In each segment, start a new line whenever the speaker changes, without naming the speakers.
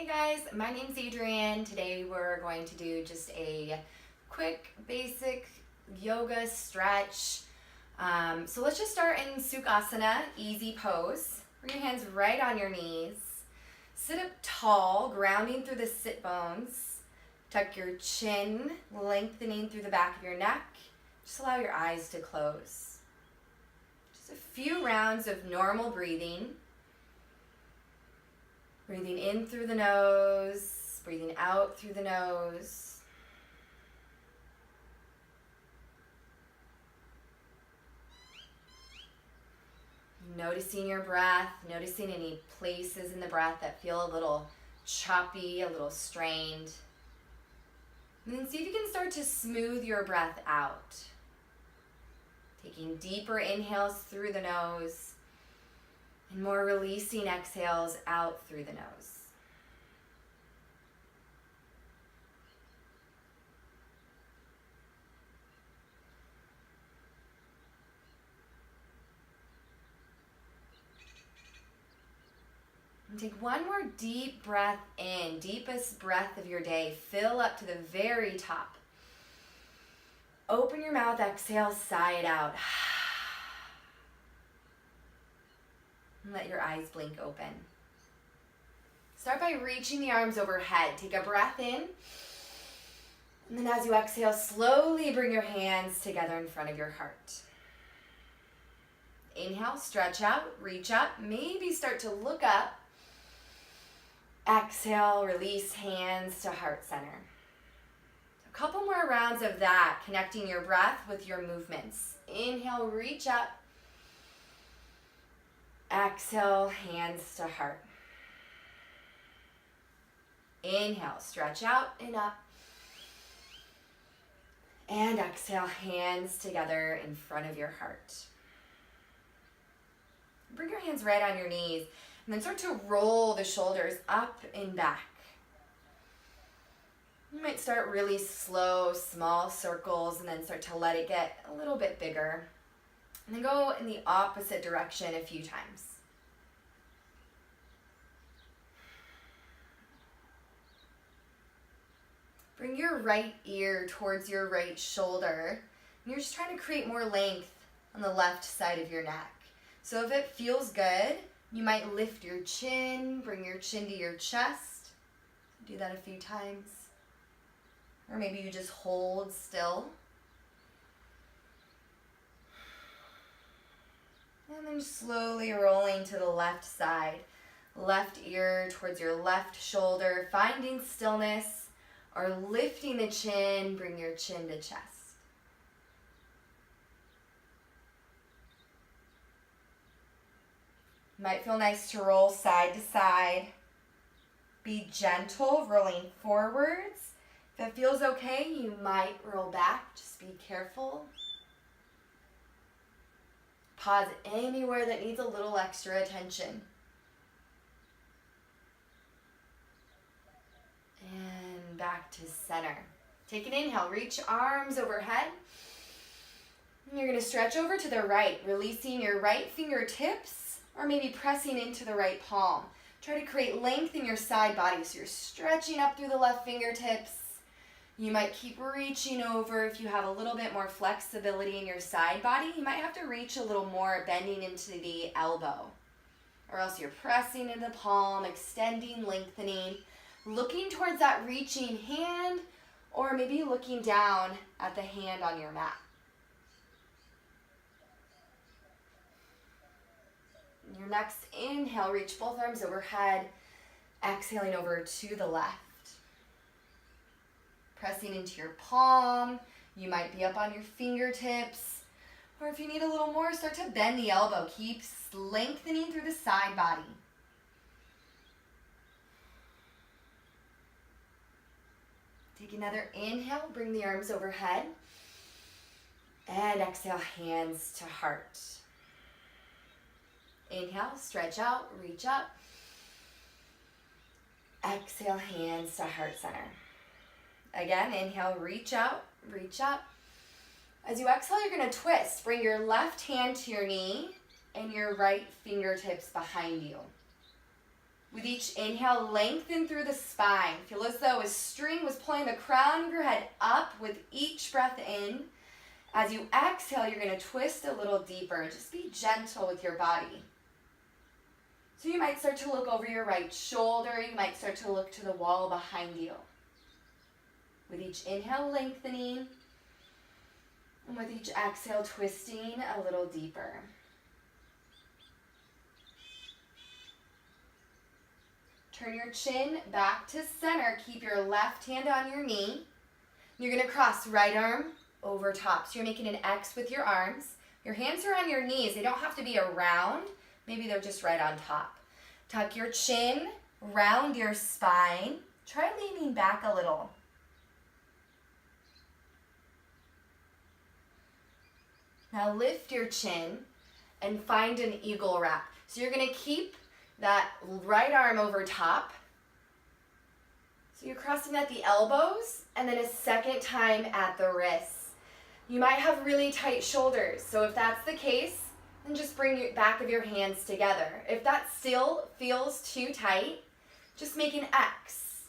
Hey guys, my name's Adrian. Today we're going to do just a quick, basic yoga stretch. So let's just start in Sukhasana, easy pose. Bring your hands right on your knees. Sit up tall, grounding through the sit bones. Tuck your chin, lengthening through the back of your neck. Just allow your eyes to close. Just a few rounds of normal breathing. Breathing in through the nose, breathing out through the nose. Noticing your breath, noticing any places in the breath that feel a little choppy, a little strained. And then see if you can start to smooth your breath out. Taking deeper inhales through the nose. And more releasing exhales out through the nose. And take one more deep breath in, deepest breath of your day. Fill up to the very top. Open your mouth, exhale, sigh it out. And let your eyes blink open. Start by reaching the arms overhead. Take a breath in. And then as you exhale, slowly bring your hands together in front of your heart. Inhale, stretch out, reach up. Maybe start to look up. Exhale, release hands to heart center. A couple more rounds of that, connecting your breath with your movements. Inhale, reach up. Exhale, hands to heart. Inhale, stretch out and up. And exhale, hands together in front of your heart. Bring your hands right on your knees and then start to roll the shoulders up and back. You might start really slow, small circles, and then start to let it get a little bit bigger. And then go in the opposite direction a few times. Bring your right ear towards your right shoulder. And you're just trying to create more length on the left side of your neck. So if it feels good, you might lift your chin, bring your chin to your chest. Do that a few times. Or maybe you just hold still. And then slowly rolling to the left side. Left ear towards your left shoulder, finding stillness, or lifting the chin, bring your chin to chest. Might feel nice to roll side to side. Be gentle, rolling forwards. If it feels okay, you might roll back. Just be careful. Pause anywhere that needs a little extra attention. And back to center. Take an inhale, reach arms overhead. And you're going to stretch over to the right, releasing your right fingertips or maybe pressing into the right palm. Try to create length in your side body, so you're stretching up through the left fingertips. You might keep reaching over. If you have a little bit more flexibility in your side body, you might have to reach a little more, bending into the elbow. Or else you're pressing into the palm, extending, lengthening, looking towards that reaching hand, or maybe looking down at the hand on your mat. Your next inhale, reach both arms overhead, exhaling over to the left. Pressing into your palm, you might be up on your fingertips, or if you need a little more, start to bend the elbow. Keep lengthening through the side body. Take another inhale, bring the arms overhead, and exhale, hands to heart. Inhale, stretch out, reach up. Exhale, hands to heart center. Again, inhale, reach out, reach up. As you exhale, you're going to twist. Bring your left hand to your knee and your right fingertips behind you. With each inhale, lengthen through the spine. Feel as though a string was pulling the crown of your head up with each breath in. As you exhale, you're going to twist a little deeper. Just be gentle with your body. So you might start to look over your right shoulder. You might start to look to the wall behind you. With each inhale, lengthening. And with each exhale, twisting a little deeper. Turn your chin back to center. Keep your left hand on your knee. You're going to cross right arm over top. So you're making an X with your arms. Your hands are on your knees. They don't have to be around. Maybe they're just right on top. Tuck your chin, round your spine. Try leaning back a little. Now lift your chin and find an eagle wrap. So you're going to keep that right arm over top. So you're crossing at the elbows and then a second time at the wrists. You might have really tight shoulders. So if that's the case, then just bring your back of your hands together. If that still feels too tight, just make an X.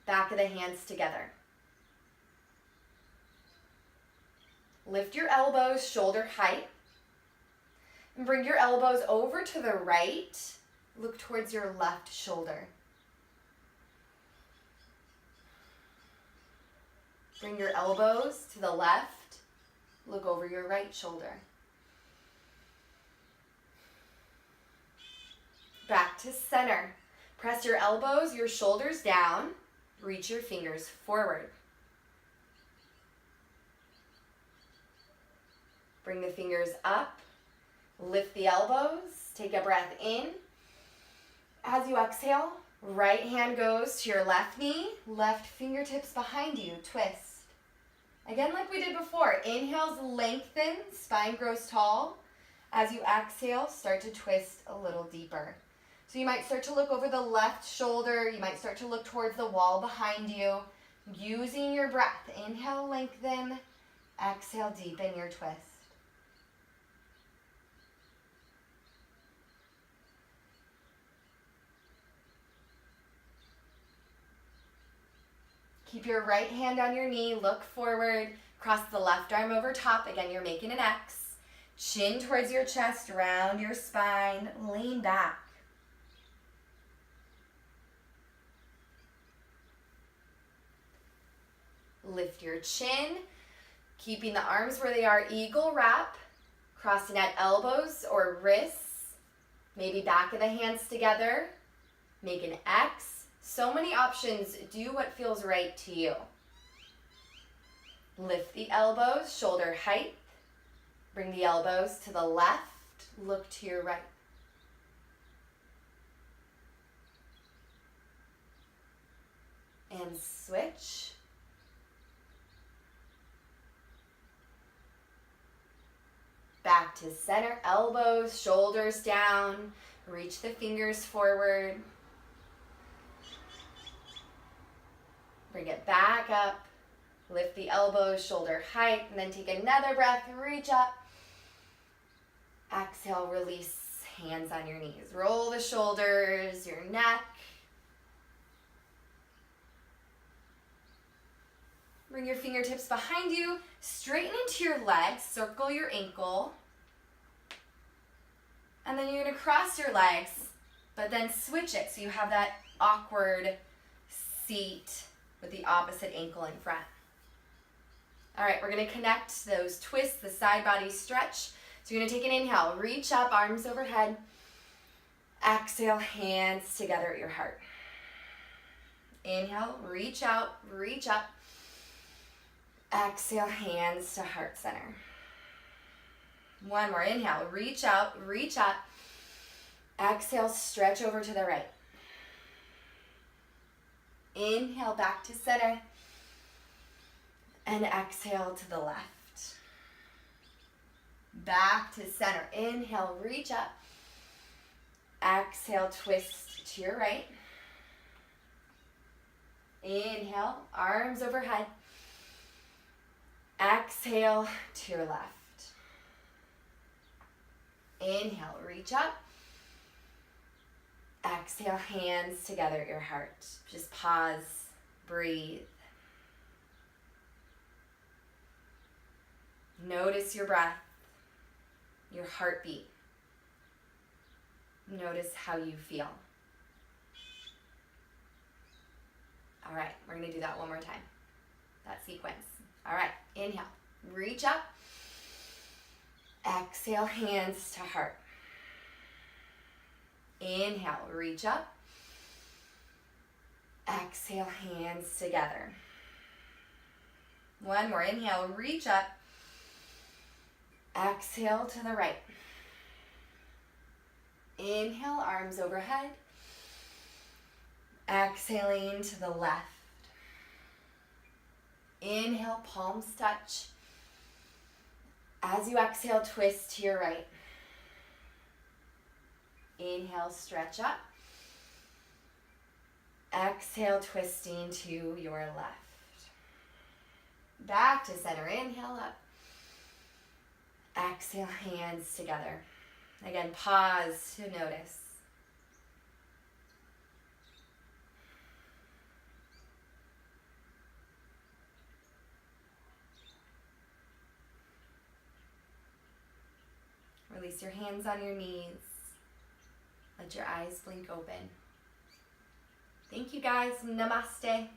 Back of the hands together. Lift your elbows shoulder height. And bring your elbows over to the right. Look towards your left shoulder. Bring your elbows to the left. Look over your right shoulder. Back to center. Press your elbows, your shoulders down. Reach your fingers forward. Bring the fingers up. Lift the elbows. Take a breath in. As you exhale, right hand goes to your left knee, left fingertips behind you, twist. Again, like we did before, inhales lengthen, spine grows tall. As you exhale, start to twist a little deeper. So you might start to look over the left shoulder, you might start to look towards the wall behind you, using your breath. Inhale, lengthen, exhale, deepen your twist. Keep your right hand on your knee, look forward, cross the left arm over top. Again, you're making an X. Chin towards your chest, round your spine, lean back. Lift your chin, keeping the arms where they are, eagle wrap, crossing at elbows or wrists, maybe back of the hands together, make an X. So many options. Do what feels right to you. Lift the elbows, shoulder height. Bring the elbows to the left. Look to your right. And switch. Back to center, elbows, shoulders down. Reach the fingers forward. Bring it back up, lift the elbows, shoulder height, and then take another breath, reach up. Exhale, release, hands on your knees. Roll the shoulders, your neck. Bring your fingertips behind you, straighten into your legs, circle your ankle. And then you're gonna cross your legs, but then switch it so you have that awkward seat with the opposite ankle in front. All right, we're gonna connect those twists, the side body stretch. So you're gonna take an inhale, reach up, arms overhead. Exhale, hands together at your heart. Inhale, reach out, reach up. Exhale, hands to heart center. One more, inhale, reach out, reach up. Exhale, stretch over to the right. Inhale back to center and exhale to the left. Back to center. Inhale, reach up. Exhale, twist to your right. Inhale, arms overhead. Exhale to your left. Inhale, reach up. Exhale, hands together at your heart. Just pause, breathe. Notice your breath, your heartbeat. Notice how you feel. All right, we're gonna do that one more time. That sequence. All right, inhale, reach up. Exhale, hands to heart. Inhale, reach up. Exhale, hands together. One more, inhale, reach up. Exhale to the right. Inhale, arms overhead. Exhaling to the left. Inhale, palms touch. As you exhale, twist to your right. Inhale, stretch up. Exhale, twisting to your left. Back to center, inhale up. Exhale, hands together. Again, pause to notice. Release your hands on your knees. Let your eyes blink open. Thank you guys. Namaste.